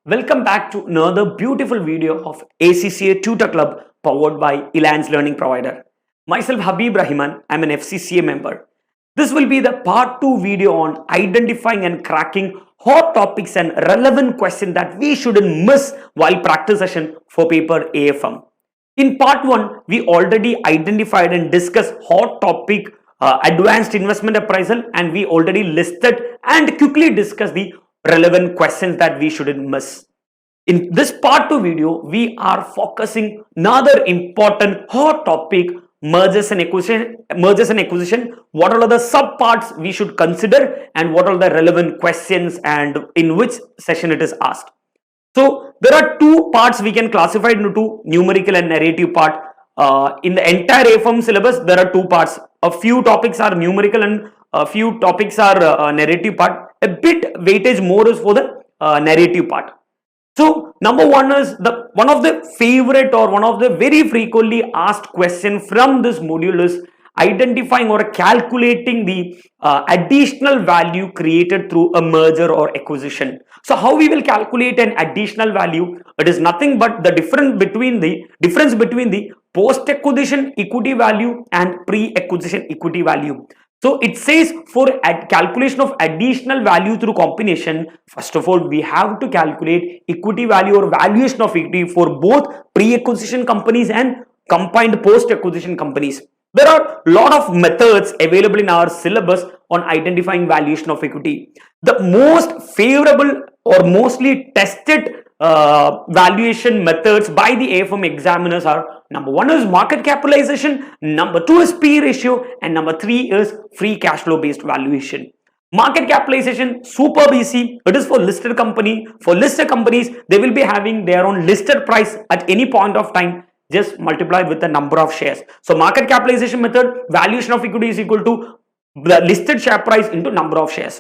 Welcome back to another beautiful video of ACCA Tutor Club powered by Elance Learning Provider. Myself Habeeb Rahiman, I'm an FCCA member. This will be the part 2 video on identifying and cracking hot topics and relevant questions that we shouldn't miss while practice session for paper AFM. In part 1, we already identified and discussed hot topic advanced investment appraisal, and we already listed and quickly discussed the relevant questions that we shouldn't miss. In this part 2 video, we are focusing another important hot topic, mergers and acquisition. What are the sub parts we should consider and what are the relevant questions and in which session it is asked. So there are two parts we can classify into numerical and narrative part. In the entire AFM syllabus, there are two parts. A few topics are numerical and a few topics are narrative part. A bit weightage more is for the narrative part. So number one is one of the favorite or one of the very frequently asked question from this module is identifying or calculating the additional value created through a merger or acquisition. So how we will calculate an additional value? It is nothing but the difference between the post-acquisition equity value and pre-acquisition equity value. So it says for calculation of additional value through combination, first of all, we have to calculate equity value or valuation of equity for both pre-acquisition companies and combined post-acquisition companies. There are a lot of methods available in our syllabus on identifying valuation of equity. The most favorable or mostly tested valuation methods by the AFM examiners are: number one is market capitalization, number two is P ratio, and number three is free cash flow based valuation. Market capitalization, superb easy. It is for listed company. For listed companies, they will be having their own listed price at any point of time, just multiplied with the number of shares. So market capitalization method, valuation of equity is equal to the listed share price into number of shares.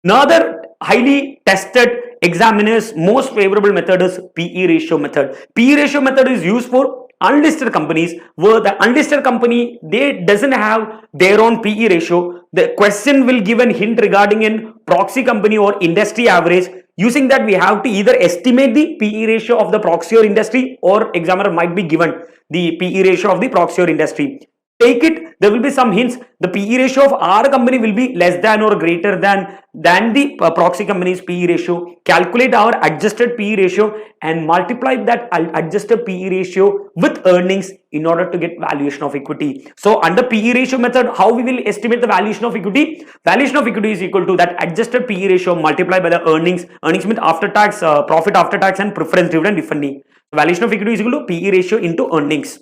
Another highly tested examiners most favorable method is PE ratio method. PE ratio method is used for unlisted companies where the unlisted company, they doesn't have their own PE ratio. The question will give a hint regarding an proxy company or industry average. Using that, we have to either estimate the PE ratio of the proxy or industry, or examiner might be given the PE ratio of the proxy or industry. Take it, there will be some hints. The PE ratio of our company will be less than or greater than the proxy company's PE ratio. Calculate our adjusted PE ratio and multiply that adjusted PE ratio with earnings in order to get valuation of equity. So under PE ratio method, how we will estimate the valuation of equity? Valuation of equity is equal to that adjusted PE ratio multiplied by the earnings. Earnings means after tax, profit after tax and preference dividend if any. Valuation of equity is equal to PE ratio into earnings.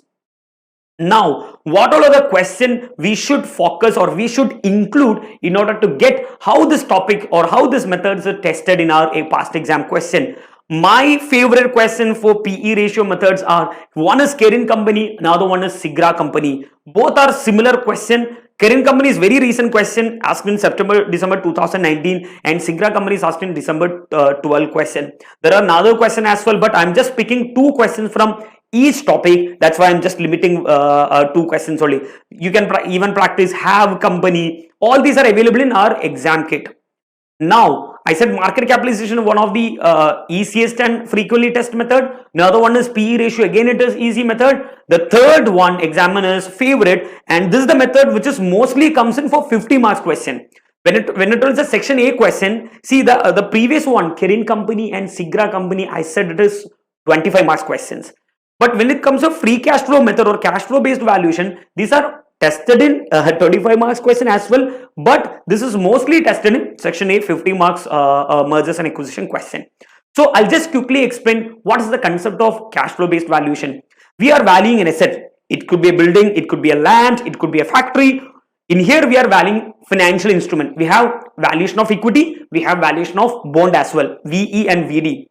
Now, what all are the questions we should focus or we should include in order to get how this topic or how this methods are tested in our past exam question? My favorite question for PE ratio methods are, one is Kerin company, another one is Sigra company. Both are similar question. Kerin company is very recent question asked in December 2019, and Sigra company is asked in December 12 question. There are another question as well, but I'm just picking two questions from each topic. That's why I'm just limiting two questions only. You can even practice have company. All these are available in our exam kit. Now, I said market capitalization, one of the easiest and frequently tested method. Another one is PE ratio. Again, it is easy method. The third one, examiner's favorite, and this is the method which is mostly comes in for 50 marks question. When it was a section A question, see the previous one, Kerin company and Sigra company, I said it is 25 marks questions. But when it comes to free cash flow method or cash flow based valuation, these are tested in 25 marks question as well. But this is mostly tested in section A 50 marks mergers and acquisition question. So I'll just quickly explain what is the concept of cash flow based valuation. We are valuing an asset. It could be a building, it could be a land, it could be a factory. In here we are valuing financial instrument. We have valuation of equity, we have valuation of bond as well, VE and VD.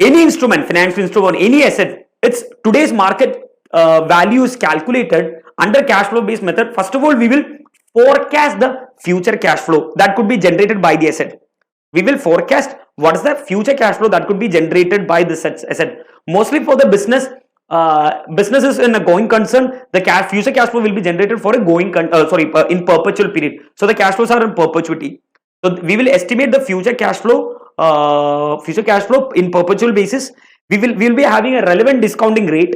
Any instrument, financial instrument, any asset, it's today's market value is calculated under cash flow based method. First of all, we will forecast the future cash flow that could be generated by the asset. We will forecast what is the future cash flow that could be generated by this asset. Mostly for the businesses in a going concern, the future cash flow will be generated for a in perpetual period. So the cash flows are in perpetuity. So we will estimate the future cash flow future cash flow in perpetual basis, we will be having a relevant discounting rate.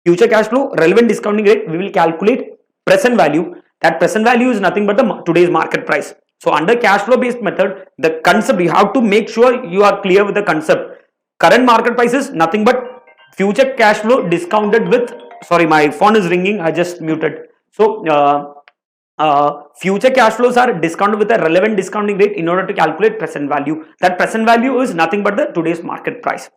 Future cash flow, relevant discounting rate, we will calculate present value. That present value is nothing but the today's market price. So under cash flow based method, the concept, you have to make sure you are clear with the concept. Current market price is nothing but future cash flow discounted with, sorry, my phone is ringing, I just muted. So future cash flows are discounted with a relevant discounting rate in order to calculate present value. That present value is nothing but the today's market price.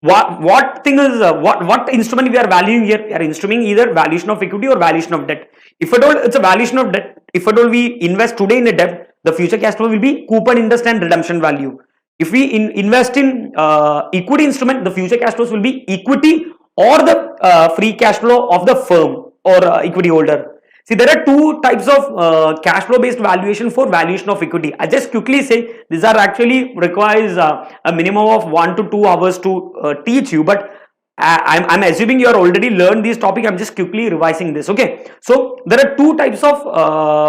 What thing is what instrument we are valuing here? We are instrumenting either valuation of equity or valuation of debt. If at all it's a valuation of debt, if at all we invest today in a debt, the future cash flow will be coupon interest and redemption value. If we invest in equity instrument, the future cash flows will be equity or the free cash flow of the firm or equity holder. See, there are two types of cash flow based valuation for valuation of equity. I just quickly say these are actually requires a minimum of 1 to 2 hours to teach you, but I'm assuming you are already learned this topic. I'm just quickly revising this. Okay, so there are two types of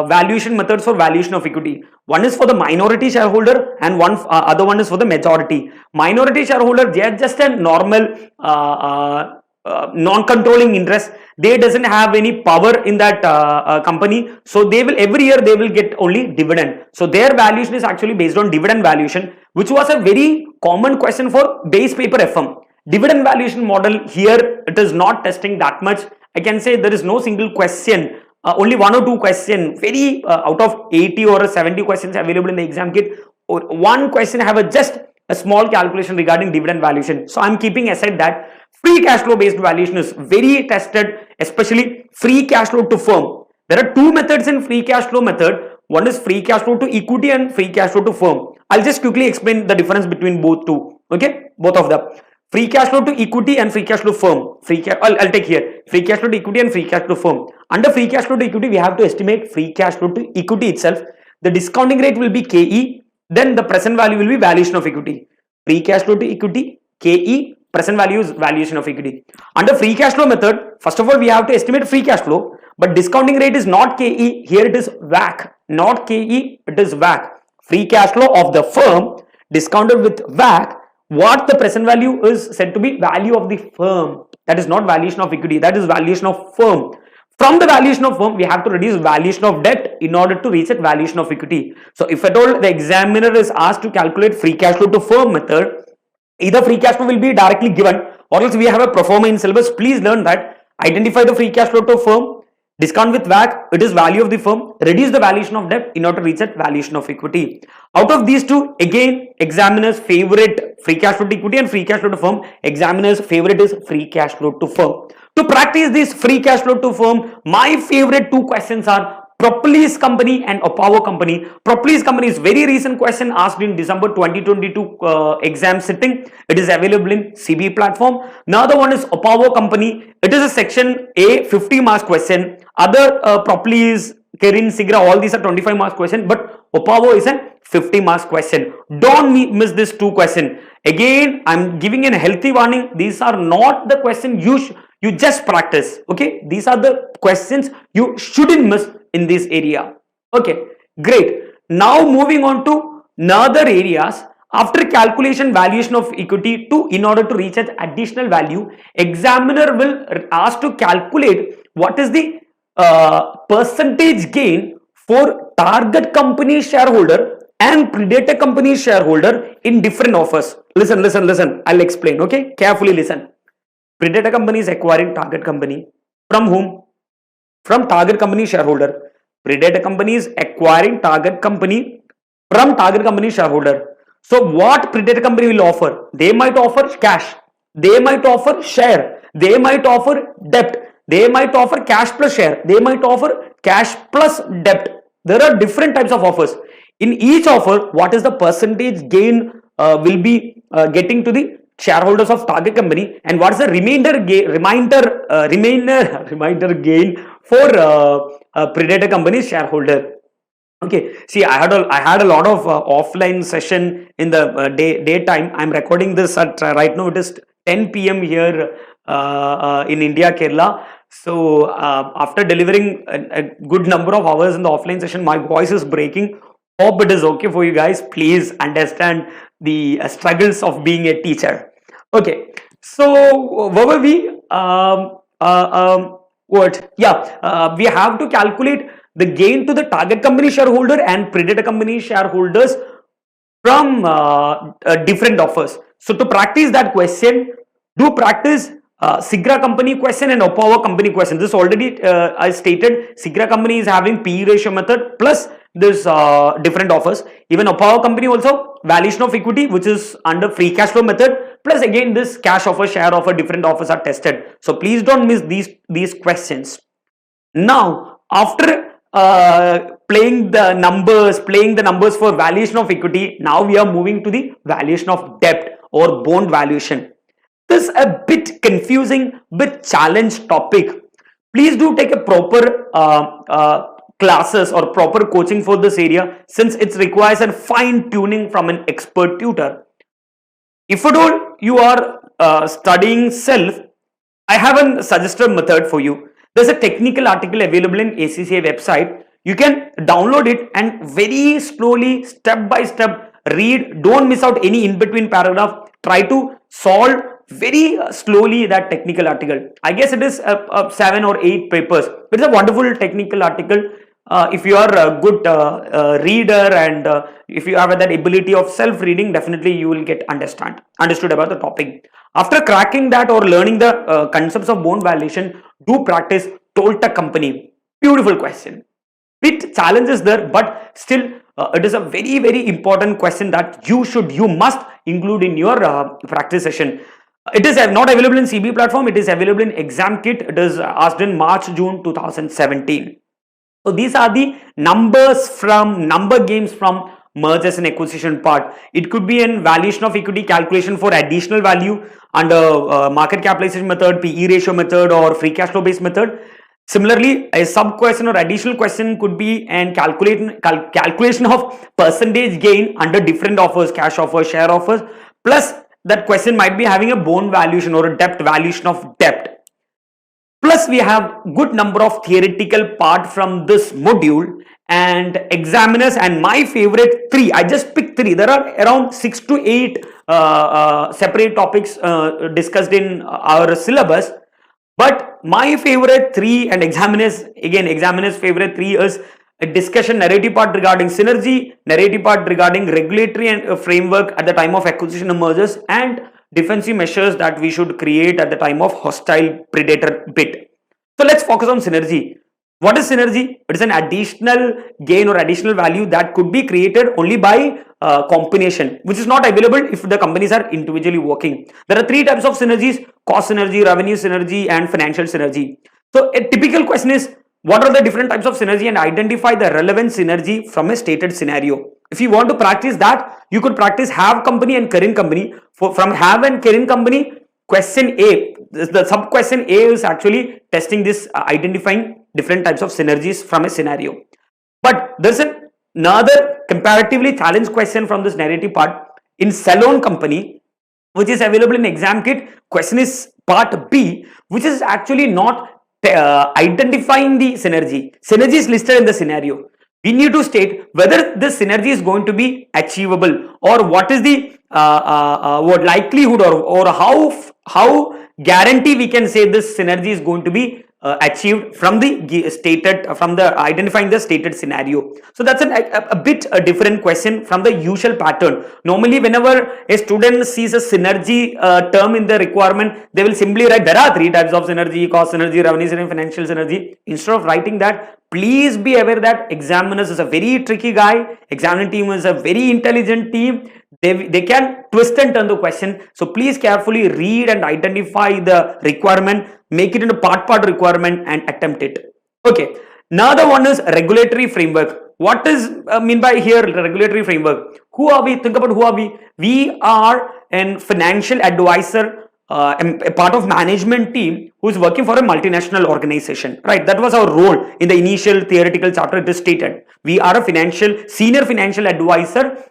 valuation methods for valuation of equity. One is for the minority shareholder and other one is for the majority. Minority shareholder, they are just a normal non-controlling interest. They doesn't have any power in that company, so they will every year they will get only dividend. So their valuation is actually based on dividend valuation, which was a very common question for base paper FM. Dividend valuation model here, it is not testing that much. I can say there is no single question, only 1 or 2 questions, very out of 80 or 70 questions available in the exam kit, or one question have just a small calculation regarding dividend valuation. So I'm keeping aside that. Free cash flow based valuation is very tested, especially free cash flow to firm. There are two methods in free cash flow method. One is free cash flow to equity and free cash flow to firm. I'll just quickly explain the difference between both two. Okay, both of them. Free cash flow to equity and free cash flow firm. I'll take here free cash flow to equity and free cash flow firm. Under free cash flow to equity, we have to estimate free cash flow to equity itself. The discounting rate will be KE. Then the present value will be valuation of equity. Free cash flow to equity, KE. Present value is valuation of equity. Under free cash flow method, first of all, we have to estimate free cash flow, but discounting rate is not KE. Here it is WACC, not KE, it is WACC. Free cash flow of the firm discounted with WACC. What the present value is said to be value of the firm. That is not valuation of equity, that is valuation of firm. From the valuation of firm, we have to reduce valuation of debt in order to reach that valuation of equity. So if at all the examiner is asked to calculate free cash flow to firm method, either free cash flow will be directly given or else we have a pro forma in syllabus. Please learn that. Identify the free cash flow to firm, discount with WACC, it is value of the firm, reduce the valuation of debt in order to reach that valuation of equity. Out of these two, again, examiner's favorite free cash flow to equity and free cash flow to firm. Examiner's favorite is free cash flow to firm. To practice this free cash flow to firm, my favorite two questions are Propolis company and Opower company. Propolis company is very recent question asked in December 2022 exam sitting. It is available in CB platform. Another one is Opower company. It is a section A 50 marks question. Other Propolis, Kerin, Sigra, all these are 25 marks question, but Opower is a 50 marks question. Don't miss this two question. Again, I'm giving a healthy warning. These are not the question you just practice. Okay, these are the questions you shouldn't miss in this area. Okay, great. Now moving on to another areas. After calculation valuation of equity in order to reach an additional value, examiner will ask to calculate what is the percentage gain for target company shareholder and predator company shareholder in different offers. Listen. I'll explain. Okay, carefully listen. Predator company is acquiring target company. From whom? From target company shareholder. Predator company is acquiring target company from target company shareholder. So what predator company will offer? They might offer cash. They might offer share. They might offer debt. They might offer cash plus share. They might offer cash plus debt. There are different types of offers. In each offer, what is the percentage gain will be getting to the shareholders of target company, and what is the remainder gain for predator company shareholder. Okay, see, I had a lot of offline session in the daytime. I'm recording this at right now it is 10 p.m. here in India, Kerala. So after delivering a good number of hours in the offline session, my voice is breaking. Hope it is okay for you guys. Please understand struggles of being a teacher. Okay, so where were we? What? Yeah, we have to calculate the gain to the target company shareholder and predator company shareholders from different offers. So to practice that question, do practice Sigra company question and Opower company question. This already I stated. Sigra company is having PE ratio method plus this different offers. Even Opower company also valuation of equity, which is under free cash flow method, plus again this cash offer, share offer, different offers are tested. So please don't miss these questions. Now, after playing the numbers for valuation of equity, now we are moving to the valuation of debt or bond valuation. This is a bit confusing, bit challenge topic. Please do take a proper classes or proper coaching for this area, since it requires a fine tuning from an expert tutor. If at all you are studying self, I have a suggested method for you. There's a technical article available in ACCA website. You can download it and very slowly, step by step, read. Don't miss out any in-between paragraph. Try to solve very slowly that technical article. I guess it is 7 or 8 papers. It's a wonderful technical article. If you are a good reader and if you have that ability of self-reading, definitely you will get understood about the topic. After cracking that or learning the concepts of bond valuation, do practice Toyota company. Beautiful question. Bit challenges there, but still it is a very important question that you must include in your practice session. It is not available in CB platform. It is available in exam kit. It is asked in March-June 2017. So these are the number games from mergers and acquisition part. It could be in valuation of equity calculation for additional value under market capitalization method, PE ratio method, or free cash flow based method. Similarly, a sub question or additional question could be an calculation of percentage gain under different offers, cash offers, share offers. Plus, that question might be having a bond valuation or a debt valuation of debt. Plus, we have good number of theoretical part from this module and examiners, and my favorite 3. I just picked 3. There are around 6 to 8 separate topics discussed in our syllabus. But my favorite 3 and examiners favorite 3 is a discussion narrative part regarding synergy, narrative part regarding regulatory and framework at the time of acquisition and mergers, and defensive measures that we should create at the time of hostile predator bid. So let's focus on synergy. What is synergy? It is an additional gain or additional value that could be created only by combination, which is not available if the companies are individually working. There are 3 types of synergies: cost synergy, revenue synergy, and financial synergy. So a typical question is, what are the different types of synergy, and identify the relevant synergy from a stated scenario. If you want to practice that, you could practice have company and current company. From have and current company, question A, the sub question A is actually testing this, identifying different types of synergies from a scenario. But there's another comparatively challenged question from this narrative part in Salon company, which is available in exam kit. Question is part B, which is actually not identifying the synergy. Synergy is listed in the scenario. We need to state whether this synergy is going to be achievable, or what is the what likelihood or how guarantee we can say this synergy is going to be achieved from the identifying the stated scenario. So that's a bit a different question from the usual pattern. Normally, whenever a student sees a synergy term in the requirement, they will simply write there are 3 types of synergy: cost synergy, revenue synergy, financial synergy. Instead of writing that, please be aware that examiners is a very tricky guy. Examining team is a very intelligent team. They can twist and turn the question. So please carefully read and identify the requirement, make it into part requirement and attempt it. Okay. Another one is regulatory framework. What is mean by here regulatory framework? Who are we? Think about who are we? We are a financial advisor, a part of management team who is working for a multinational organization, right? That was our role in the initial theoretical chapter. It is stated we are a senior financial advisor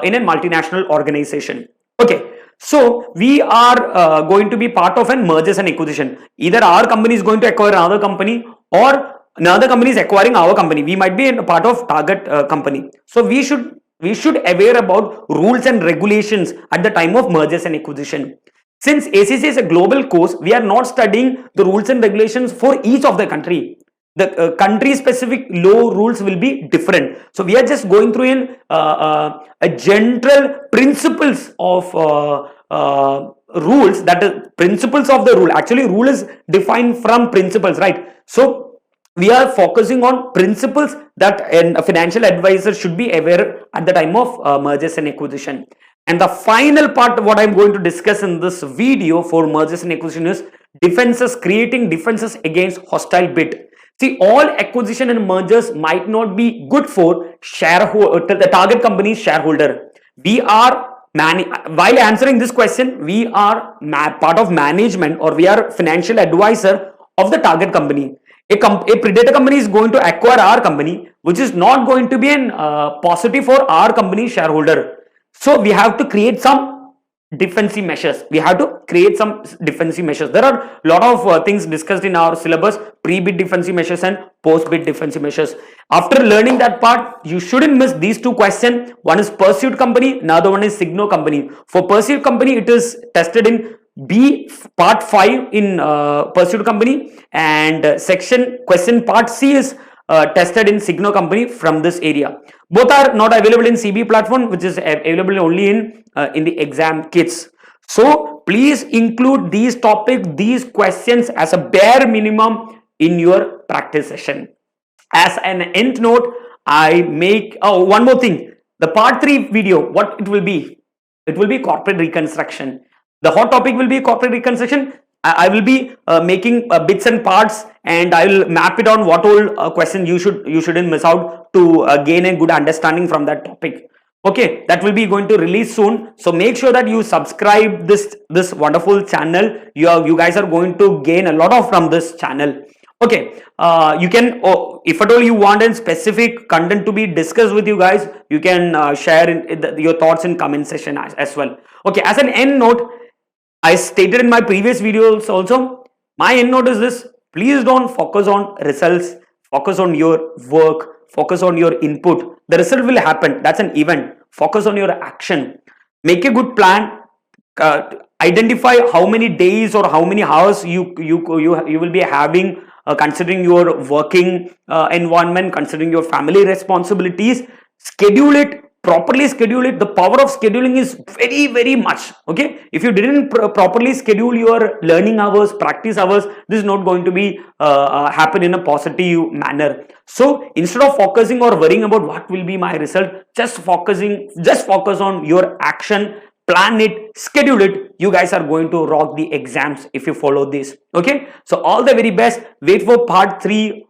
in a multinational organization. Okay, so we are going to be part of a mergers and acquisition. Either our company is going to acquire another company, or another company is acquiring our company. We might be a part of target company. So we should we should aware about rules and regulations at the time of mergers and acquisition. Since ACCA is a global course, we are not studying the rules and regulations for each of the country. The country specific law rules will be different. So we are just going through in a general principles of rules, that is principles of the rule. Actually, rule is defined from principles, right? So we are focusing on principles that a financial advisor should be aware at the time of mergers and acquisition. And the final part, what I'm going to discuss in this video for mergers and acquisition, is defenses, creating defenses against hostile bid. See, all acquisition and mergers might not be good for the target company's shareholder. We are while answering this question, we are part of management, or we are financial advisor of the target company. A predator company is going to acquire our company, which is not going to be an positive for our company shareholder. So we have to create some defensive measures. There are a lot of things discussed in our syllabus: pre-bid defensive measures and post-bid defensive measures. After learning that part, you shouldn't miss these two questions. One is pursued company, another one is signo company. For pursued company, it is tested in B part 5 in pursued company, and section question part C is tested in signo company from this area. Both are not available in CB platform, which is available only in the exam kits. So please include these topics, these questions as a bare minimum in your practice session. As an end note, I make one more thing. The part 3 video, what it will be? It will be corporate reconstruction. The hot topic will be corporate reconstruction. I will be making bits and parts, and I will map it on what all question you shouldn't miss out to gain a good understanding from that topic. Okay, that will be going to release soon. So make sure that you subscribe this wonderful channel. You guys are going to gain a lot of from this channel. Okay, you can, if at all you want a specific content to be discussed with you guys, you can share your thoughts in comment section as well. Okay, as an end note, I stated in my previous videos also, my end note is this: please don't focus on results, focus on your work, focus on your input. The result will happen, that's an event. Focus on your action. Make a good plan. Identify how many days or how many hours you will be having, considering your working environment, considering your family responsibilities. Schedule it, properly schedule it. The power of scheduling is very much. Okay, if you didn't properly schedule your learning hours, practice hours, this is not going to be happen in a positive manner. So instead of focusing or worrying about what will be my result, just focus on your action. Plan it, schedule it. You guys are going to rock the exams if you follow this. Okay, so all the very best. Wait for part 3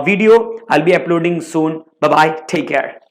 video. I'll be uploading soon. Bye bye, take care.